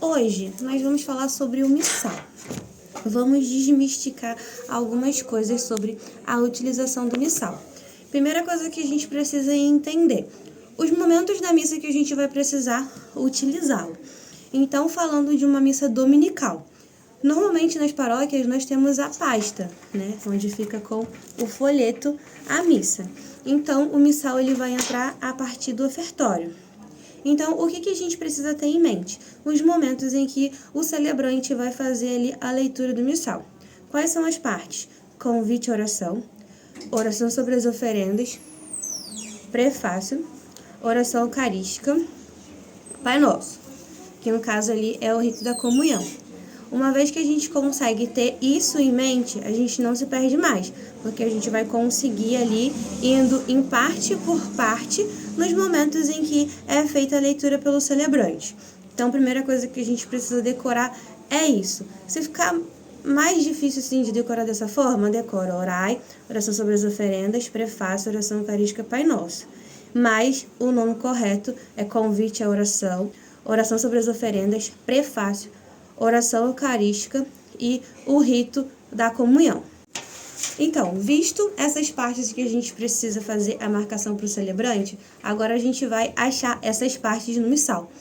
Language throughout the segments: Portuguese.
Hoje nós vamos falar sobre o missal. Vamos desmistificar algumas coisas sobre a utilização do missal. Primeira coisa que a gente precisa entender: os momentos da missa que a gente vai precisar utilizá-lo. Então, falando de uma missa dominical. Normalmente nas paróquias nós temos a pasta, né, onde fica com o folheto a missa. Então, o missal ele vai entrar a partir do ofertório. Então, o que a gente precisa ter em mente? Os momentos em que o celebrante vai fazer ali a leitura do missal. Quais são as partes? Convite e oração, oração sobre as oferendas, prefácio, oração eucarística, Pai Nosso, que no caso ali é o rito da comunhão. Uma vez que a gente consegue ter isso em mente, a gente não se perde mais, porque a gente vai conseguir ali, indo em parte por parte, nos momentos em que é feita a leitura pelo celebrante. Então, a primeira coisa que a gente precisa decorar é isso. Se ficar mais difícil assim de decorar dessa forma, decora orai, oração sobre as oferendas, prefácio, oração eucarística, Pai Nosso. Mas o nome correto é convite à oração, oração sobre as oferendas, prefácio, oração eucarística e o rito da comunhão. Então, visto essas partes que a gente precisa fazer a marcação para o celebrante, agora a gente vai achar essas partes no missal.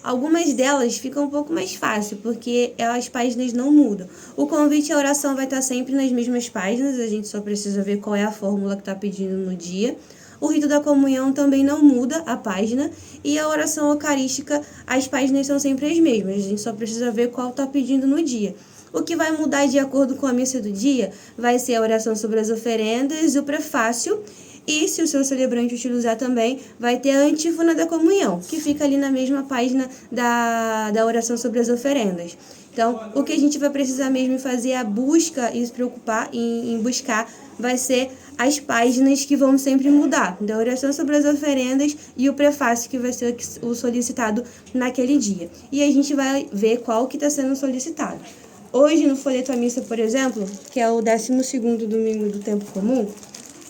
Algumas delas ficam um pouco mais fácil, porque as páginas não mudam. O convite à oração vai estar sempre nas mesmas páginas, a gente só precisa ver qual é a fórmula que está pedindo no dia. O rito da comunhão também não muda a página, e a oração eucarística, as páginas são sempre as mesmas, a gente só precisa ver qual está pedindo no dia. O que vai mudar de acordo com a missa do dia vai ser a oração sobre as oferendas e o prefácio, e se o seu celebrante utilizar também, vai ter a antífona da comunhão, que fica ali na mesma página da oração sobre as oferendas. Então, o que a gente vai precisar mesmo fazer a busca e se preocupar em buscar vai ser as páginas que vão sempre mudar, da oração sobre as oferendas e o prefácio que vai ser o solicitado naquele dia. E a gente vai ver qual que está sendo solicitado. Hoje, no folheto à missa, por exemplo, que é o 12º domingo do tempo comum,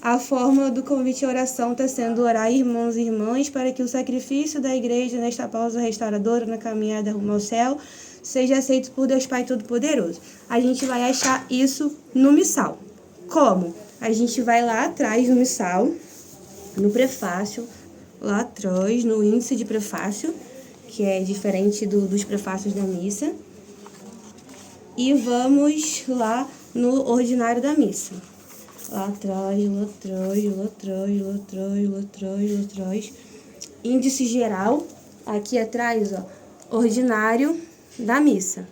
a fórmula do convite à oração está sendo orar, irmãos e irmãs, para que o sacrifício da igreja nesta pausa restauradora na caminhada rumo ao céu seja aceito por Deus Pai Todo-Poderoso. A gente vai achar isso no missal. Como? A gente vai lá atrás no missal, no prefácio, lá atrás, no índice de prefácio, que é diferente dos prefácios da missa, e vamos lá no ordinário da missa. Lá atrás, lá atrás, lá atrás, lá atrás, lá atrás, lá atrás. Índice geral, aqui atrás, ó, ordinário da missa.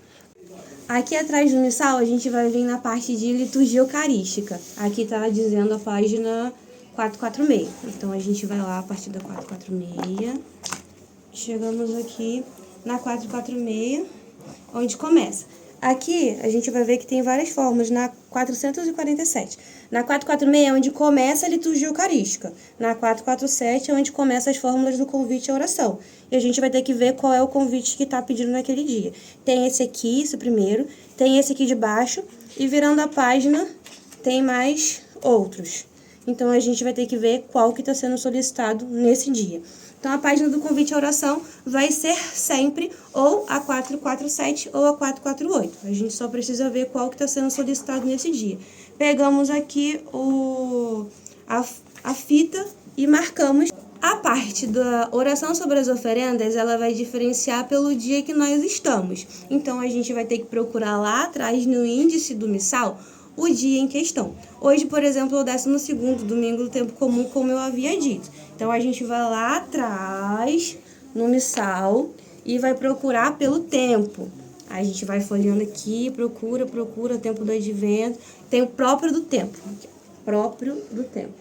Aqui atrás do missal, a gente vai vir na parte de liturgia eucarística. Aqui tá dizendo a página 446. Então, a gente vai lá a partir da 446. Chegamos aqui na 446, onde começa. Aqui, a gente vai ver que tem várias formas na 447. Na 446 é onde começa a liturgia eucarística. Na 447 é onde começa as fórmulas do convite à oração. E a gente vai ter que ver qual é o convite que está pedindo naquele dia. Tem esse aqui, esse primeiro. Tem esse aqui de baixo. E virando a página, tem mais outros. Então, a gente vai ter que ver qual que está sendo solicitado nesse dia. Então, a página do convite à oração vai ser sempre ou a 447 ou a 448. A gente só precisa ver qual que está sendo solicitado nesse dia. Pegamos aqui a fita e marcamos. A parte da oração sobre as oferendas, ela vai diferenciar pelo dia que nós estamos. Então, a gente vai ter que procurar lá atrás no índice do missal o dia em questão. Hoje, por exemplo, é o 12º domingo do tempo comum, como eu havia dito. Então, a gente vai lá atrás no missal e vai procurar pelo tempo. A gente vai folheando aqui, procura o tempo do advento. Tem o próprio do tempo. Próprio do tempo.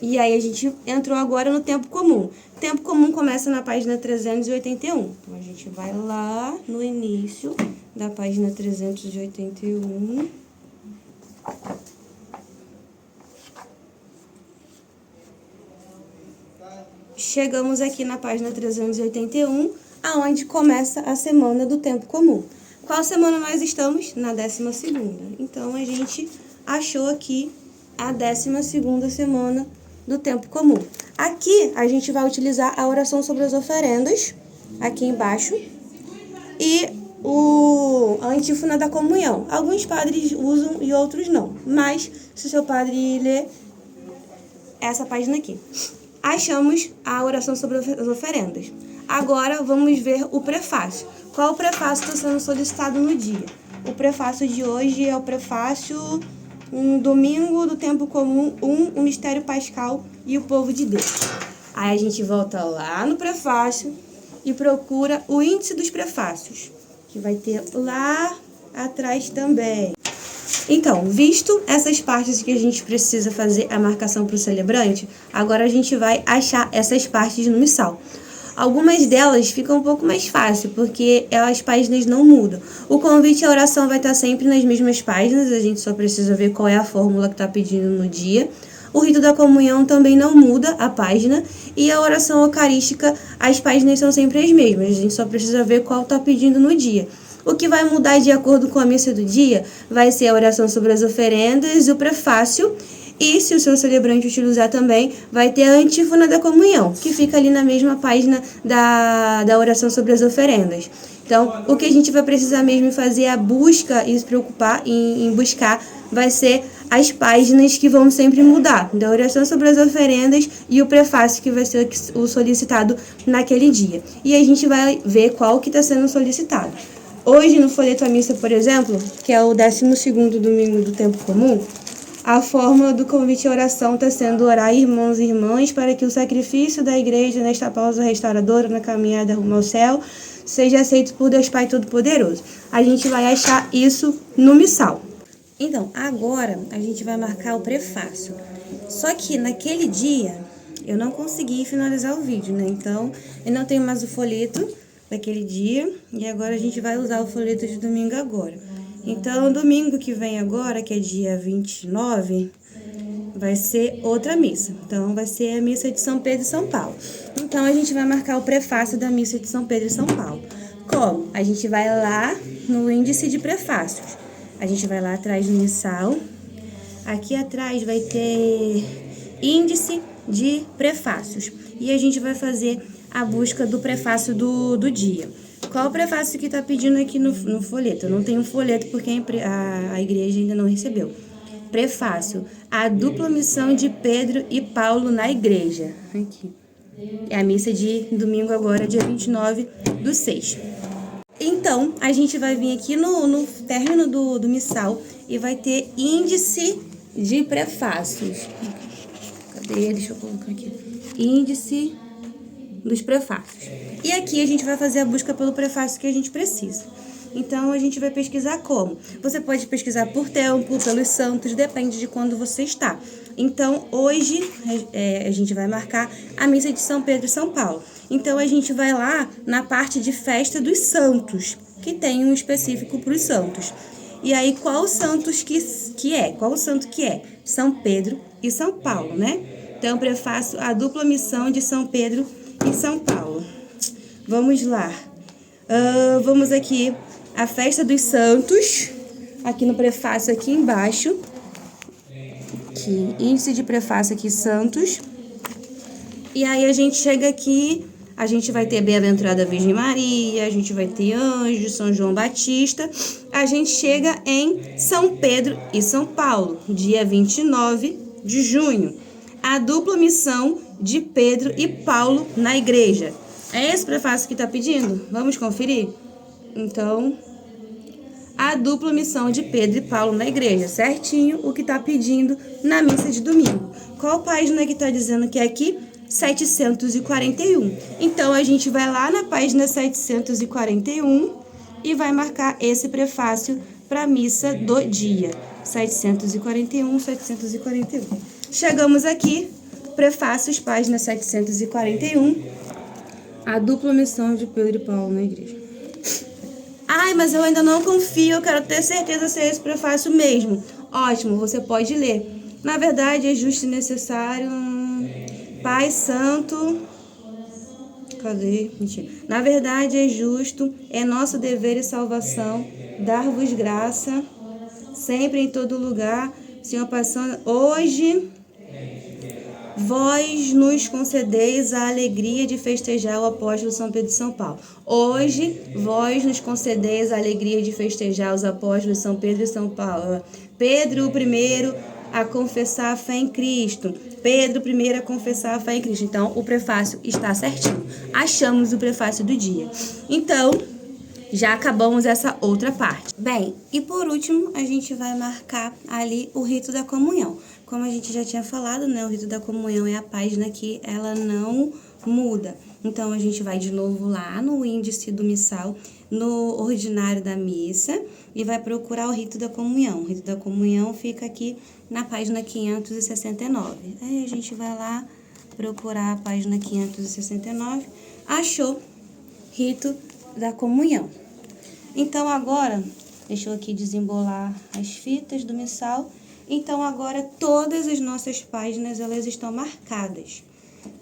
E aí, a gente entrou agora no tempo comum. O tempo comum começa na página 381. Então, a gente vai lá no início da página 381. Chegamos aqui na página 381, aonde começa a semana do tempo comum. Qual semana nós estamos? Na 12ª. Então, a gente achou aqui a 12ª semana do tempo comum. Aqui, a gente vai utilizar a oração sobre as oferendas, aqui embaixo, e a antífona da comunhão. Alguns padres usam e outros não, mas se o seu padre ler essa página aqui, achamos a oração sobre as oferendas. Agora vamos ver o prefácio. Qual o prefácio está sendo solicitado no dia? O prefácio de hoje é o prefácio Domingo do Tempo Comum 1, o Mistério Pascal e o Povo de Deus. Aí a gente volta lá no prefácio e procura o índice dos prefácios, que vai ter lá atrás também. Então, visto essas partes que a gente precisa fazer a marcação para o celebrante, agora a gente vai achar essas partes no missal. Algumas delas ficam um pouco mais fácil, porque as páginas não mudam. O convite e a oração vai estar sempre nas mesmas páginas, a gente só precisa ver qual é a fórmula que está pedindo no dia. O rito da comunhão também não muda a página, e a oração eucarística, as páginas são sempre as mesmas, a gente só precisa ver qual está pedindo no dia. O que vai mudar de acordo com a missa do dia vai ser a oração sobre as oferendas e o prefácio. E se o seu celebrante utilizar também, vai ter a antífona da comunhão, que fica ali na mesma página da oração sobre as oferendas. Então, o que a gente vai precisar mesmo fazer a busca e se preocupar em buscar vai ser as páginas que vão sempre mudar, da oração sobre as oferendas e o prefácio que vai ser o solicitado naquele dia. E a gente vai ver qual que está sendo solicitado. Hoje, no folheto à missa, por exemplo, que é o 12º domingo do tempo comum, a fórmula do convite à oração está sendo orar, irmãos e irmãs, para que o sacrifício da igreja nesta pausa restauradora na caminhada rumo ao céu seja aceito por Deus Pai Todo-Poderoso. A gente vai achar isso no missal. Então, agora a gente vai marcar o prefácio. Só que naquele dia eu não consegui finalizar o vídeo, né? Então, eu não tenho mais o folheto daquele dia e agora a gente vai usar o folheto de domingo agora. Então, domingo que vem agora, que é dia 29, vai ser outra missa. Então, vai ser a missa de São Pedro e São Paulo. Então, a gente vai marcar o prefácio da missa de São Pedro e São Paulo. Como? A gente vai lá no índice de prefácios. A gente vai lá atrás do missal. Aqui atrás vai ter índice de prefácios. E a gente vai fazer a busca do prefácio do dia. Qual o prefácio que está pedindo aqui no folheto? Eu não tenho folheto porque a igreja ainda não recebeu. Prefácio. A dupla missão de Pedro e Paulo na igreja. Aqui. É a missa de domingo agora, dia 29/6. Então, a gente vai vir aqui no término do missal e vai ter índice de prefácios. Cadê? Deixa eu colocar aqui. Índice dos prefácios. E aqui a gente vai fazer a busca pelo prefácio que a gente precisa. Então, a gente vai pesquisar como? Você pode pesquisar por tempo, pelos santos, depende de quando você está. Então, hoje, a gente vai marcar a missa de São Pedro e São Paulo. Então, a gente vai lá na parte de festa dos santos, que tem um específico para os santos. E aí, qual santos que é? Qual o santo que é? São Pedro e São Paulo, né? Então, prefácio a dupla missão de São Pedro e São Paulo. Vamos lá. Vamos aqui, a festa dos santos, aqui no prefácio, aqui embaixo. Aqui, índice de prefácio aqui, santos. E aí a gente chega aqui, a gente vai ter Bem-aventurada Virgem Maria, a gente vai ter Anjo, São João Batista. A gente chega em São Pedro e São Paulo, dia 29 de junho. A dupla missão de Pedro e Paulo na igreja. É esse prefácio que está pedindo? Vamos conferir? Então, a dupla missão de Pedro e Paulo na igreja. Certinho o que está pedindo na missa de domingo. Qual página que está dizendo que é aqui? 741. Então, a gente vai lá na página 741 e vai marcar esse prefácio para a missa do dia. 741, 741. Chegamos aqui, prefácios, página 741. A dupla missão de Pedro e Paulo na igreja. Ai, mas eu ainda não confio, eu quero ter certeza se é esse prefácio mesmo. Ótimo, você pode ler. Na verdade, é justo e necessário. Pai Santo. Cadê? Mentira. Na verdade, é justo, é nosso dever e salvação dar-vos graça, sempre em todo lugar, Senhor, passando hoje, vós nos concedeis a alegria de festejar o apóstolo São Pedro e São Paulo. Hoje, vós nos concedeis a alegria de festejar os apóstolos São Pedro e São Paulo. Pedro o primeiro a confessar a fé em Cristo. Pedro primeiro a confessar a fé em Cristo. Então, o prefácio está certinho. Achamos o prefácio do dia. Então, já acabamos essa outra parte. Bem, e por último, a gente vai marcar ali o rito da comunhão. Como a gente já tinha falado, né, o rito da comunhão é a página que ela não muda. Então, a gente vai de novo lá no índice do missal, no ordinário da missa, e vai procurar o rito da comunhão. O rito da comunhão fica aqui na página 569. Aí a gente vai lá procurar a página 569. Achou rito da comunhão. Então, agora, deixa eu aqui desembolar as fitas do missal. Então, agora, todas as nossas páginas, elas estão marcadas.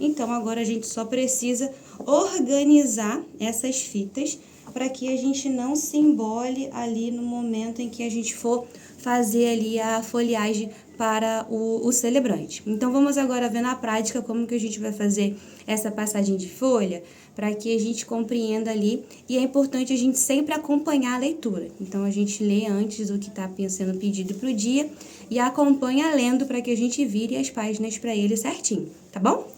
Então, agora a gente só precisa organizar essas fitas para que a gente não se embole ali no momento em que a gente for fazer ali a folheagem para o celebrante. Então, vamos agora ver na prática como que a gente vai fazer essa passagem de folha para que a gente compreenda ali. E é importante a gente sempre acompanhar a leitura. Então, a gente lê antes o que está sendo pedido para o dia e acompanha lendo para que a gente vire as páginas para ele certinho, tá bom?